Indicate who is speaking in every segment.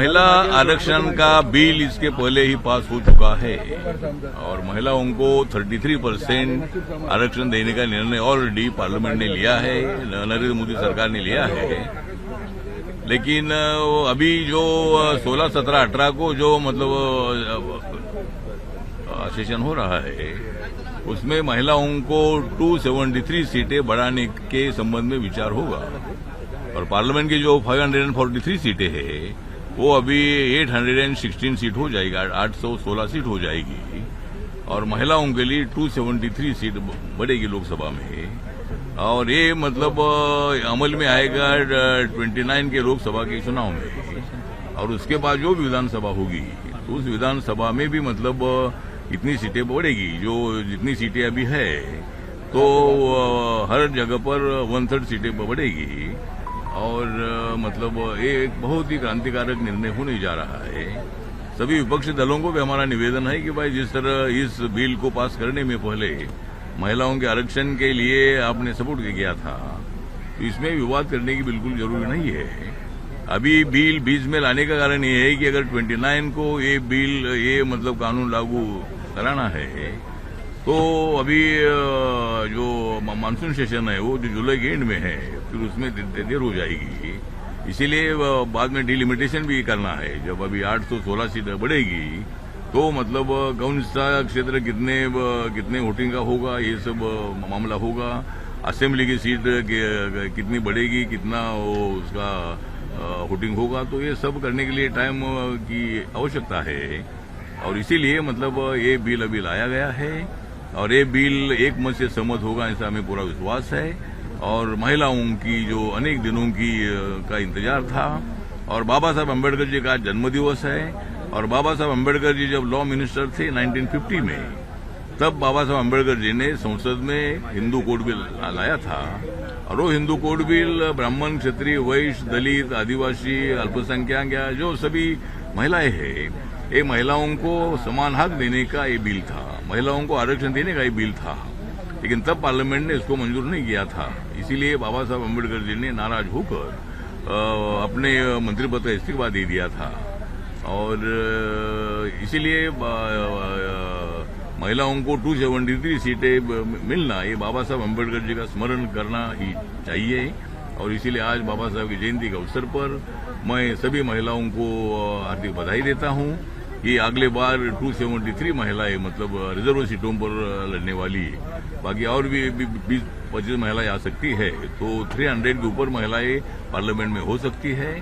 Speaker 1: महिला आरक्षण का बिल इसके पहले ही पास हो चुका है और महिलाओं को 33% आरक्षण देने का निर्णय ऑलरेडी पार्लियामेंट ने लिया है, नरेंद्र मोदी सरकार ने लिया है। लेकिन अभी जो 16, 17, 18 को जो मतलब सेशन हो रहा है उसमें महिलाओं को 273 सीटें बढ़ाने के संबंध में विचार होगा और पार्लियामेंट की जो 543 सीटें हैं वो अभी 816 सीट हो जाएगी, 816 सीट हो जाएगी और महिलाओं के लिए 273 सीट बढ़ेगी लोकसभा में और ये मतलब अमल में आएगा 29 के लोकसभा के चुनाव में और उसके बाद जो भी विधानसभा होगी तो उस विधानसभा में भी मतलब इतनी सीटें बढ़ेगी, जो जितनी सीटें अभी है तो हर जगह पर 1/3 सीटें बढ़ेगी और मतलब ये एक बहुत ही क्रांतिकारक निर्णय होने जा रहा है। सभी विपक्षी दलों को भी हमारा निवेदन है कि भाई जिस तरह इस बिल को पास करने में पहले महिलाओं के आरक्षण के लिए आपने सपोर्ट किया था तो इसमें विवाद करने की बिल्कुल जरूरी नहीं है। अभी बिल बीच में लाने का कारण ये है कि अगर 29 को ये बिल ये मतलब कानून लागू कराना है तो अभी जो मानसून सेशन है वो जो जुलाई के एंड में है फिर उसमें देर हो जाएगी, इसीलिए बाद में डिलिमिटेशन भी करना है। जब अभी 816 सीट बढ़ेगी तो मतलब कौन सा क्षेत्र कितने वोटिंग का होगा ये सब मामला होगा, असेंबली की सीट कितनी बढ़ेगी, कितना उसका वोटिंग होगा, तो ये सब करने के लिए टाइम की आवश्यकता है और इसीलिए मतलब ये बिल अभी लाया गया है और ये बिल एक मत से सहमत होगा ऐसा हमें पूरा विश्वास है और महिलाओं की जो अनेक दिनों की का इंतजार था और बाबा साहब अम्बेडकर जी का जन्मदिवस है और बाबा साहब अम्बेडकर जी जब लॉ मिनिस्टर थे 1950 में तब बाबा साहब अम्बेडकर जी ने संसद में हिंदू कोड बिल लाया था और वो हिंदू कोड बिल ब्राह्मण, क्षत्रिय, वैश्य, दलित, आदिवासी, अल्पसंख्यक या जो सभी महिलाएं हैं ये महिलाओं को समान हक देने का ये बिल था, महिलाओं को आरक्षण देने का ये बिल था, लेकिन तब पार्लियामेंट ने इसको मंजूर नहीं किया था। इसीलिए बाबा साहब अम्बेडकर जी ने नाराज होकर अपने मंत्री पद का इस्तीफा दे दिया था और इसीलिए महिलाओं को 273 सीटें मिलना ये बाबा साहब अम्बेडकर जी का स्मरण करना ही चाहिए और इसीलिए आज बाबा साहब की जयंती के अवसर पर मैं सभी महिलाओं को हार्दिक बधाई देता हूं कि अगले बार 273 महिलाएं मतलब रिजर्व सीटों पर लड़ने वाली है, बाकी और भी 20-25 महिलाएं आ सकती है तो 300 के ऊपर महिलाएं पार्लियामेंट में हो सकती है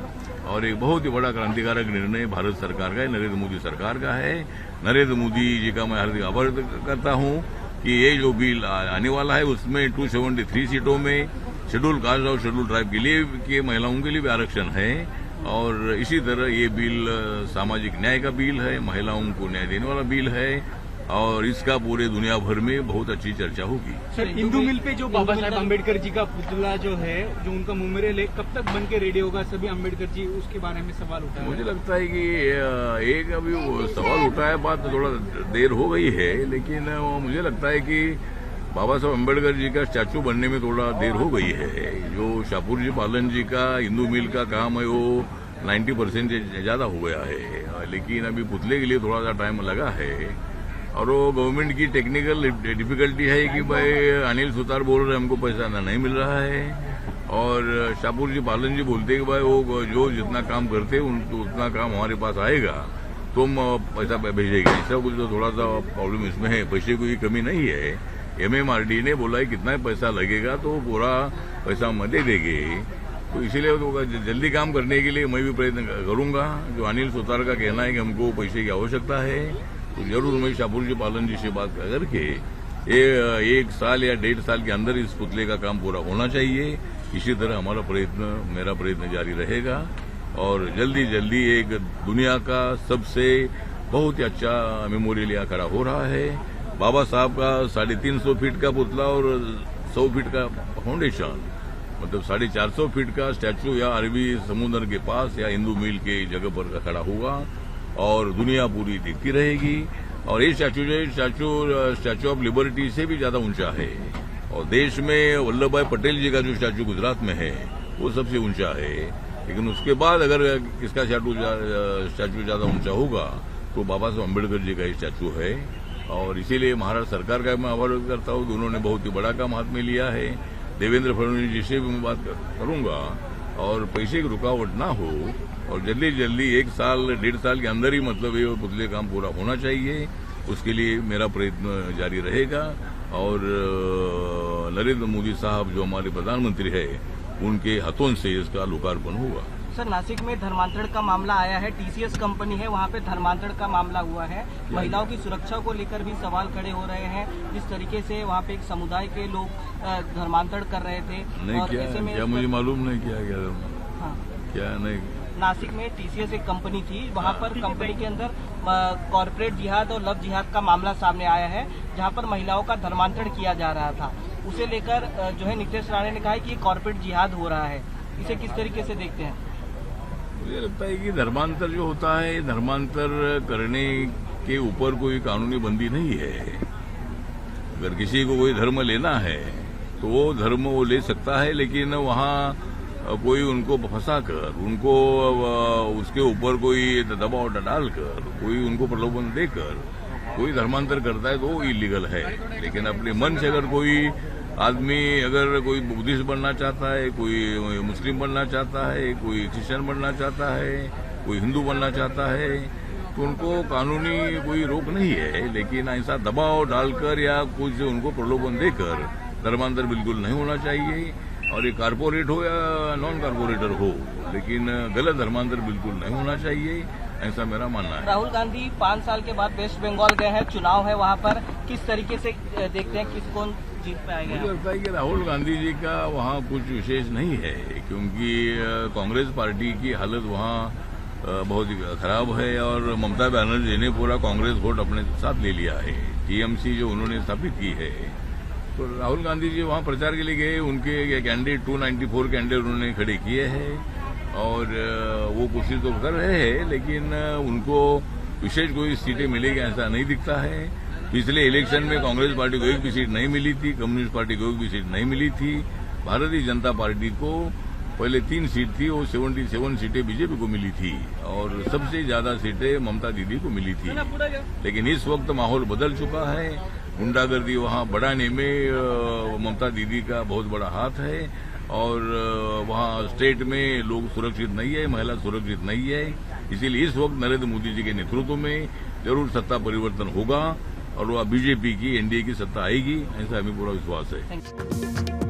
Speaker 1: और एक बहुत ही बड़ा क्रांतिकारक निर्णय भारत सरकार का है, नरेंद्र मोदी सरकार का है। नरेंद्र मोदी जी का मैं हार्दिक आभार करता हूं कि ये जो बिल आने वाला है उसमें 273 सीटों में शेड्यूल कास्ट और शेड्यूल ट्राइब के लिए के महिलाओं के लिए भी आरक्षण है और इसी तरह ये बिल सामाजिक न्याय का बिल है, महिलाओं को न्याय देने वाला बिल है और इसका पूरे दुनिया भर में बहुत अच्छी चर्चा होगी।
Speaker 2: सर, हिंदू मिल पे जो बाबा साहब अम्बेडकर जी का पुतला जो है जो उनका मेमोरियल है कब तक बन के रेडी होगा, सभी अम्बेडकर जी उसके बारे में सवाल उठा है।
Speaker 1: मुझे लगता है कि एक अभी सवाल उठा है, बात तो थोड़ा देर हो गई है लेकिन मुझे लगता है कि बाबा साहब अम्बेडकर जी का स्टैचू बनने में थोड़ा देर हो गई है। जो शाहपुर जी पालन जी का हिंदू मिल का काम है वो 90% से ज्यादा हो गया है, लेकिन अभी पुतले के लिए थोड़ा सा टाइम लगा है और वो गवर्नमेंट की टेक्निकल डिफिकल्टी है कि भाई अनिल सुतार बोल रहे हमको पैसा नहीं मिल रहा है और शाहपुर जी पालन जी बोलते कि भाई वो जो जितना काम करते उतना काम हमारे पास आएगा तो हम पैसा भेजेंगे। ऐसा कुछ तो थोड़ा सा प्रॉब्लम इसमें है, पैसे की कमी नहीं है। MMRD ने बोला है कितना पैसा लगेगा तो पूरा पैसा हम दे देंगे, तो इसीलिए तो जल्दी काम करने के लिए मैं भी प्रयत्न करूंगा। जो अनिल सुतार का कहना है कि हमको पैसे की आवश्यकता है तो जरूर मैं शाहपुर जी पालन जी से बात करके ये 1 साल या 1.5 साल के अंदर इस पुतले का काम पूरा होना चाहिए। इसी तरह मेरा प्रयत्न जारी रहेगा और जल्दी एक दुनिया का सबसे बहुत ही अच्छा मेमोरियल यहाँ खड़ा हो रहा है। बाबा साहब का 350 फीट का पुतला और 100 फीट का फाउंडेशन मतलब 450 फीट का स्टैचू या अरबी समुद्र के पास या हिंदू मिल के जगह पर खड़ा होगा और दुनिया पूरी देखती रहेगी। और ये स्टैचू ऑफ लिबर्टी से भी ज्यादा ऊंचा है और देश में वल्लभ भाई पटेल जी का जो स्टैचू गुजरात में है वो सबसे ऊंचा है लेकिन उसके बाद अगर किसका स्टैचू ज्यादा ऊंचा होगा तो बाबा साहब अम्बेडकर जी का ही स्टैचू है। और इसीलिए महाराष्ट्र सरकार का मैं आभार व्यक्त करता हूँ कि उन्होंने बहुत ही बड़ा काम हाथ में लिया है। देवेंद्र फडणवीस जी से भी मैं बात करूंगा और पैसे की रुकावट ना हो और जल्दी जल्दी 1 साल 1.5 साल के अंदर ही मतलब ये पुतले काम पूरा होना चाहिए। उसके लिए मेरा प्रयत्न जारी रहेगा और नरेंद्र मोदी साहब जो हमारे प्रधानमंत्री है उनके हाथों से इसका लोकार्पण होगा।
Speaker 3: सर, नासिक में धर्मांतरण का मामला आया है, टीसीएस कंपनी है, वहाँ पे धर्मांतरण का मामला हुआ है। महिलाओं की सुरक्षा को लेकर भी सवाल खड़े हो रहे हैं। जिस तरीके से वहाँ पे एक समुदाय के लोग धर्मांतरण कर रहे थे
Speaker 1: नहीं
Speaker 3: और
Speaker 1: क्या,
Speaker 3: ऐसे में
Speaker 1: क्या मुझे मालूम नहीं क्या
Speaker 3: हाँ,
Speaker 1: क्या नहीं।
Speaker 3: नासिक में टीसीएस एक कंपनी थी, वहाँ पर कंपनी के अंदर कॉर्पोरेट जिहाद और लव जिहाद का मामला सामने आया है, जहाँ पर महिलाओं का धर्मांतरण किया जा रहा था। उसे लेकर जो है नीतीश राणे ने कहा है कि ये कॉर्पोरेट जिहाद हो रहा है। इसे किस तरीके से देखते हैं?
Speaker 1: मुझे लगता है कि धर्मांतर जो होता है, धर्मांतर करने के ऊपर कोई कानूनी बंदी नहीं है। अगर किसी को कोई धर्म लेना है तो वो धर्म वो ले सकता है, लेकिन वहाँ कोई उनको फंसाकर उनको उसके ऊपर कोई दबाव डालकर कोई उनको प्रलोभन देकर कोई धर्मांतर करता है तो वो इलीगल है। लेकिन अपने मन से अगर कोई आदमी अगर कोई बुद्धिस्ट बनना चाहता है, कोई मुस्लिम बनना चाहता है, कोई क्रिश्चियन बनना चाहता है, कोई हिंदू बनना चाहता है तो उनको कानूनी कोई रोक नहीं है। लेकिन ऐसा दबाव डालकर या कुछ उनको प्रलोभन देकर धर्मांतर बिल्कुल नहीं होना चाहिए। और ये कारपोरेट हो या नॉन कारपोरेटर हो, लेकिन गलत धर्मांतर बिल्कुल नहीं होना चाहिए, ऐसा मेरा मानना है।
Speaker 3: राहुल गांधी 5 साल के बाद वेस्ट बंगाल गए हैं, चुनाव है वहाँ पर, किस तरीके से देखते हैं किस कौन जीत पाएगा?
Speaker 1: मुझे लगता है कि राहुल गांधी जी का वहाँ कुछ विशेष नहीं है, क्योंकि कांग्रेस पार्टी की हालत वहाँ बहुत ही खराब है और ममता बनर्जी ने पूरा कांग्रेस वोट अपने साथ ले लिया है। टीएमसी जो उन्होंने स्थापित की है, तो राहुल गांधी जी वहाँ प्रचार के लिए गए, उनके कैंडिडेट 294 कैंडिडेट उन्होंने खड़े किए हैं और वो कोशिश तो कर रहे हैं, लेकिन उनको विशेष कोई सीटें मिलेगी ऐसा नहीं दिखता है। पिछले इलेक्शन में कांग्रेस पार्टी को एक भी सीट नहीं मिली थी, कम्युनिस्ट पार्टी को एक भी सीट नहीं मिली थी। भारतीय जनता पार्टी को पहले 3 सीट थी, वो 77 सीटें बीजेपी को मिली थी और सबसे ज्यादा सीटें ममता दीदी को मिली थी। लेकिन इस वक्त माहौल बदल चुका है, गुंडागर्दी वहाँ बढ़ाने में ममता दीदी का बहुत बड़ा हाथ है और वहाँ स्टेट में लोग सुरक्षित नहीं है, महिला सुरक्षित नहीं है। इसीलिए इस वक्त नरेंद्र मोदी जी के नेतृत्व में जरूर सत्ता परिवर्तन होगा और वह बीजेपी की एनडीए की सत्ता आएगी, ऐसा हमें पूरा विश्वास है।